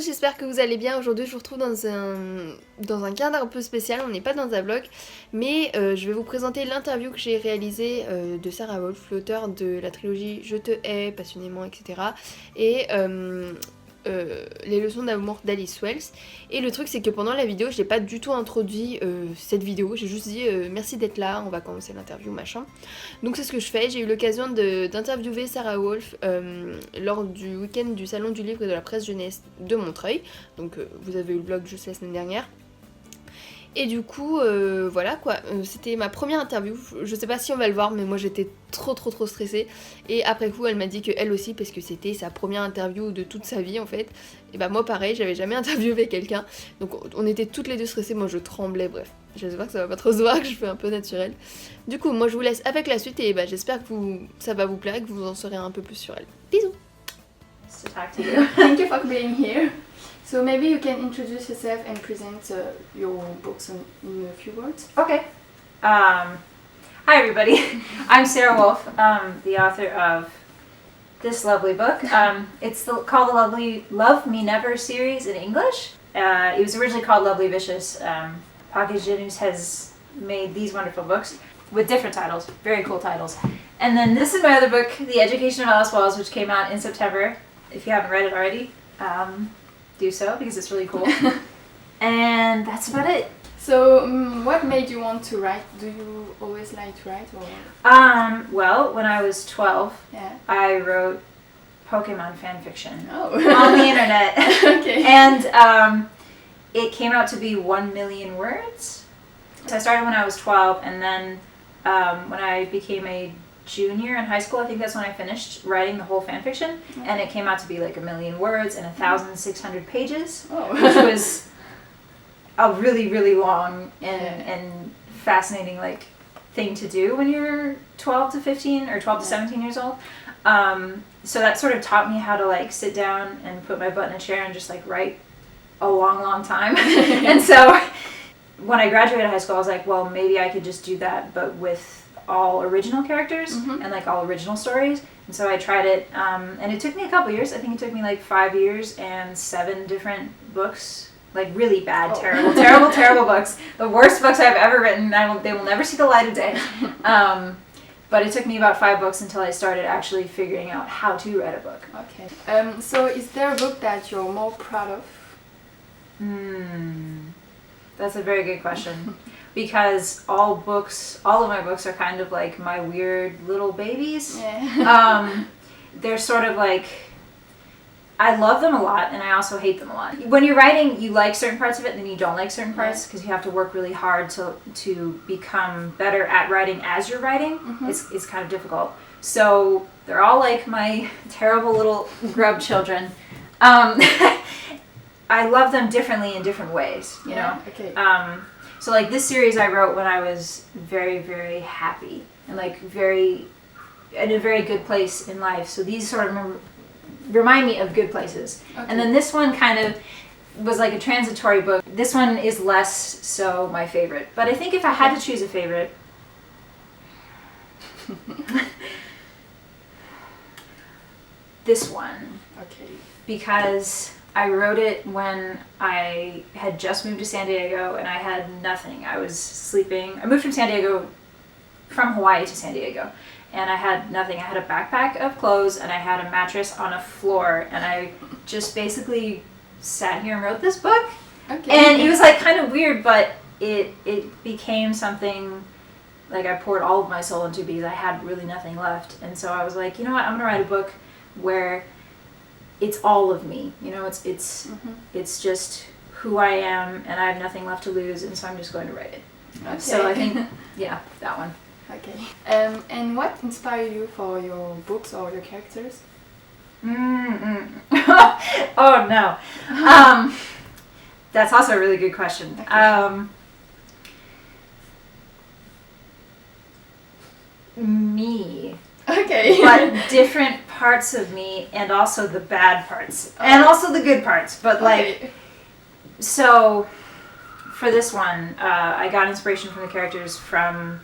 tous, j'espère que vous allez bien. Aujourd'hui je vous retrouve dans un cadre un peu spécial, on n'est pas dans un vlog, mais je vais vous présenter l'interview que j'ai réalisée de Sara Wolf, l'auteur de la trilogie Je te hais passionnément, etc. Et les leçons d'amour d'Alice Wells. Et le truc c'est que pendant la vidéo je n'ai pas du tout introduit cette vidéo, j'ai juste dit merci d'être là, on va commencer l'interview machin. Donc c'est ce que je fais, j'ai eu l'occasion d'interviewer Sara Wolf lors du week-end du salon du livre et de la presse jeunesse de Montreuil. Donc vous avez eu le vlog juste la semaine dernière. Et du coup, voilà quoi, c'était ma première interview, je sais pas si on va le voir mais moi j'étais trop stressée. Et après coup elle m'a dit qu'elle aussi, parce que c'était sa première interview de toute sa vie en fait. Et bah moi pareil, j'avais jamais interviewé quelqu'un, donc on était toutes les deux stressées, moi je tremblais, bref. J'espère que ça va pas trop se voir, que je fais un peu naturel. Du coup, moi je vous laisse avec la suite et bah, j'espère que ça va vous plaire et que vous en saurez un peu plus sur elle. Bisous! To talk to you. Thank you for being here. So maybe you can introduce yourself and present your books in a few words. Okay. Hi everybody. I'm Sara Wolf, the author of this lovely book. It's called the Lovely Love Me Never series in English. It was originally called Lovely Vicious. Pocket Jeunesse has made these wonderful books with different titles, very cool titles. And then this is my other book, The Education of Alice Wells, which came out in September. If you haven't read it already, do so because it's really cool. And that's about it. So, what made you want to write? Do you always like to write? Or? Well, when I was 12, yeah. I wrote Pokemon fan fiction on the internet. Okay. And it came out to be 1 million words. So I started when I was 12, and then when I became a junior in high school, I think that's when I finished writing the whole fan fiction, and it came out to be like 1 million words and 1,600 pages, which was a really long and fascinating like thing to do when you're 12 to 15 or 12 to 17 years old. So that sort of taught me how to like sit down and put my butt in a chair and just like write a long time. And so when I graduated high school, I was like, well, maybe I could just do that, but with all original characters and like all original stories. And so I tried it, and it took me a couple years. I think it took me like 5 years and 7 different books, like really bad, terrible books. The worst books I've ever written. They will never see the light of day. But it took me about 5 books until I started actually figuring out how to write a book. Okay. So is there a book that you're more proud of? That's a very good question. Because all of my books are kind of like my weird little babies. Yeah. They're sort of like, I love them a lot and I also hate them a lot. When you're writing, you like certain parts of it and then you don't like certain parts because you have to work really hard to become better at writing as you're writing. It's kind of difficult. So they're all like my terrible little grub children. I love them differently in different ways, you know? Okay. So like this series I wrote when I was very happy and like in a very good place in life. So these sort of remind me of good places. Okay. And then this one kind of was like a transitory book. This one is less so my favorite. But I think if I had to choose a favorite, this one. Okay. Because I wrote it when I had just moved to San Diego and I had nothing. I was sleeping. I moved from Hawaii to San Diego, and I had nothing. I had a backpack of clothes and I had a mattress on a floor, and I just basically sat here and wrote this book. Okay. And it was like kind of weird, but it became something like I poured all of my soul into because I had really nothing left. And so I was like, you know what, I'm gonna write a book where it's all of me, you know, it's just who I am and I have nothing left to lose, and so I'm just going to write it. Okay. So I think, yeah, that one. Okay. And what inspired you for your books or your characters? Oh no. That's also a really good question. Okay. Me. Okay. But different parts of me, and also the bad parts, and also the good parts. But like, so for this one, I got inspiration from the characters from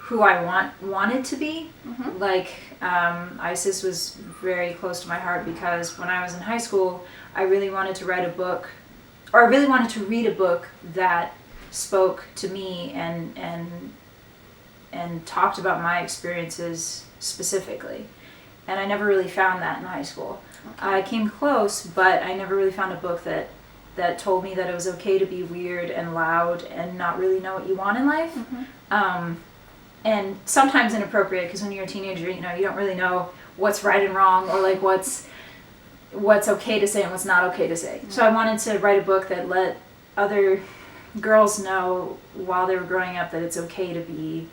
who I wanted to be. Like Isis was very close to my heart because when I was in high school, I really wanted to write a book, or I really wanted to read a book that spoke to me and talked about my experiences specifically. And I never really found that in high school. I came close, but I never really found a book that told me that it was okay to be weird and loud and not really know what you want in life. And sometimes inappropriate, because when you're a teenager, you don't really know what's right and wrong, or like what's okay to say and what's not okay to say. So I wanted to write a book that let other girls know while they were growing up that it's okay to be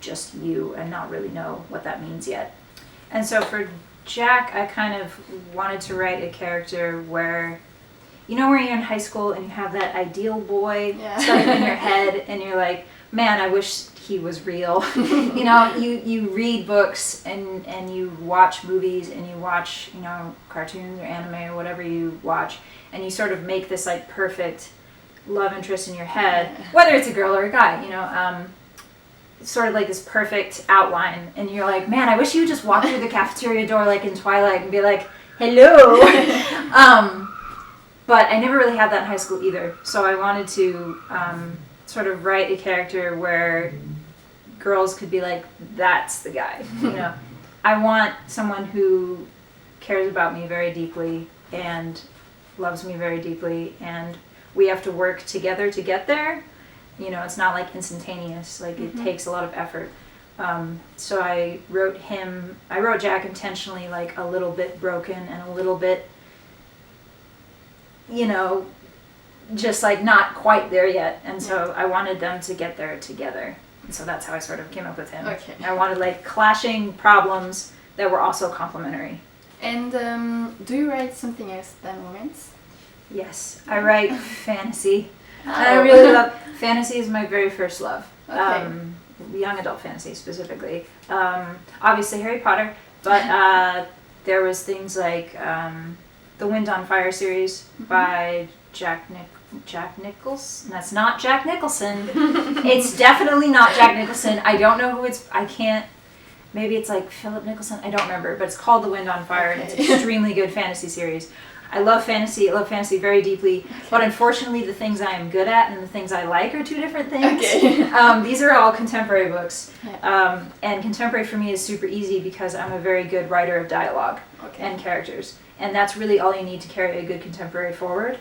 just you and not really know what that means yet. And so for Jack, I kind of wanted to write a character where, where you're in high school and you have that ideal boy stuck in your head and you're like, man, I wish he was real. You read books and you watch movies and you watch, cartoons or anime or whatever you watch, and you sort of make this like perfect love interest in your head, whether it's a girl or a guy, sort of like this perfect outline, and you're like, man, I wish you would just walk through the cafeteria door like in Twilight and be like, hello. But I never really had that in high school either, so I wanted to sort of write a character where girls could be like, that's the guy. I want someone who cares about me very deeply and loves me very deeply, and we have to work together to get there. It's not like instantaneous, like it takes a lot of effort. So I wrote Jack intentionally like a little bit broken and a little bit, just like not quite there yet. And so I wanted them to get there together. And so that's how I sort of came up with him. Okay. I wanted like clashing problems that were also complementary. And do you write something else than romance? Yes, I write fantasy. I really love fantasy. Is my very first love. Okay. Young adult fantasy specifically. Obviously Harry Potter, but there was things like the Wind on Fire series by Jack Nicholson. That's not Jack Nicholson. It's definitely not Jack Nicholson. I don't know who I can't. Maybe it's like Philip Nicholson. I don't remember, but it's called The Wind on Fire. Okay. And it's an extremely good fantasy series. I love fantasy. I love fantasy very deeply. Okay. But unfortunately, the things I am good at and the things I like are two different things. Okay. These are all contemporary books. Yeah. And contemporary for me is super easy because I'm a very good writer of dialogue and characters. And that's really all you need to carry a good contemporary forward.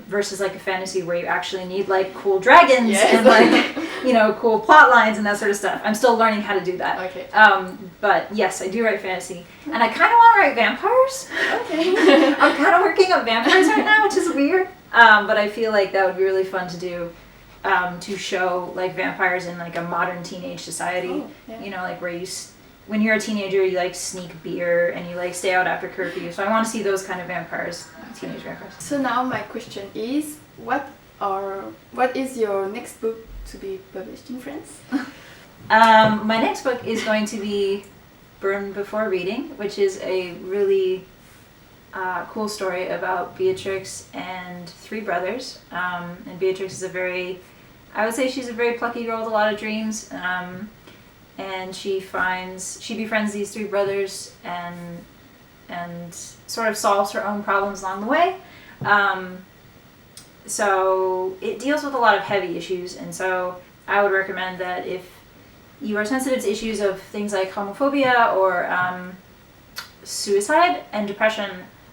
Versus like a fantasy where you actually need like cool dragons and like, cool plot lines and that sort of stuff. I'm still learning how to do that. Okay. But yes, I do write fantasy. And I kind of want to write vampires. Okay. I'm kind of working on vampires right now, which is weird. But I feel like that would be really fun to do, to show like vampires in like a modern teenage society. Oh, yeah. Like where when you're a teenager, you like sneak beer and you like stay out after curfew. So I want to see those kind of vampires, teenage vampires. So now my question is, what is your next book to be published in France? My next book is going to be Burn Before Reading, which is a really cool story about Beatrix and three brothers. And Beatrix is I would say she's a very plucky girl with a lot of dreams. And she befriends these three brothers and sort of solves her own problems along the way. So it deals with a lot of heavy issues, and so I would recommend that if you are sensitive to issues of things like homophobia or suicide and depression,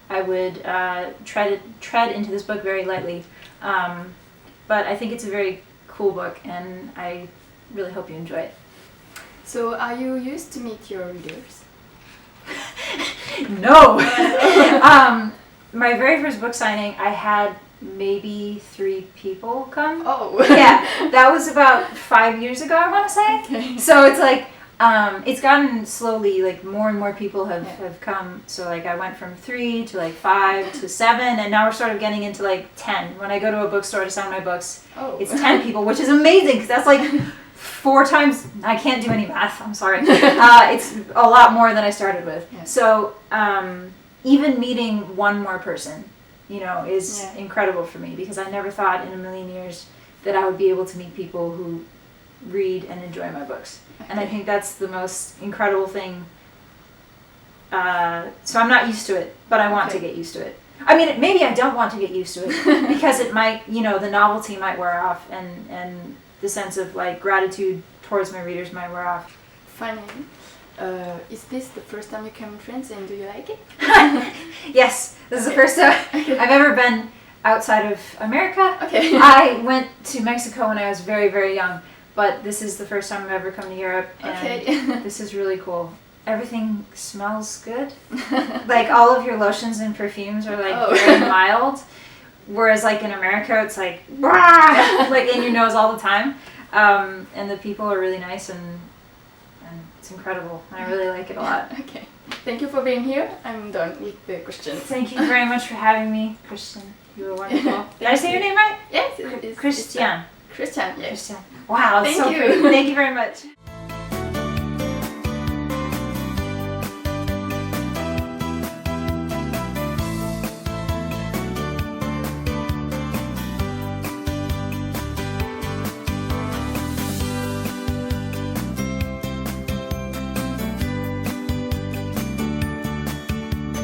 I would tread into this book very lightly. But I think it's a very cool book, and I really hope you enjoy it. So, are you used to meet your readers? No! My very first book signing, I had maybe 3 people come. Oh! Yeah, that was about 5 years ago, I want to say. Okay. So it's like, it's gotten slowly, like more and more people have come. So like I went from 3 to like 5 to 7, and now we're sort of getting into like 10. When I go to a bookstore to sign my books, it's 10 people, which is amazing because that's like 4 times, I can't do any math, I'm sorry. It's a lot more than I started with. Yeah. So even meeting one more person, is incredible for me, because I never thought in a million years that I would be able to meet people who read and enjoy my books. And I think that's the most incredible thing. So I'm not used to it, but I want to get used to it. I mean, maybe I don't want to get used to it because it might, the novelty might wear off, and the sense of like gratitude towards my readers might wear off. Finally, is this the first time you come in France, and do you like it? Yes, this is the first time I've ever been outside of America. Okay. I went to Mexico when I was very, very young, but this is the first time I've ever come to Europe, and this is really cool. Everything smells good. Like all of your lotions and perfumes are like very mild, whereas like in America it's like like in your nose all the time. And the people are really nice, and it's incredible. I really like it a lot. Okay. Thank you for being here. I'm done with the questions. Thank you very much for having me, Christian. You were wonderful. Did I say your name right? Yes, it is. Christian. Christian, yes. Christian. Wow, it's Thank so you. pretty. Thank you very much.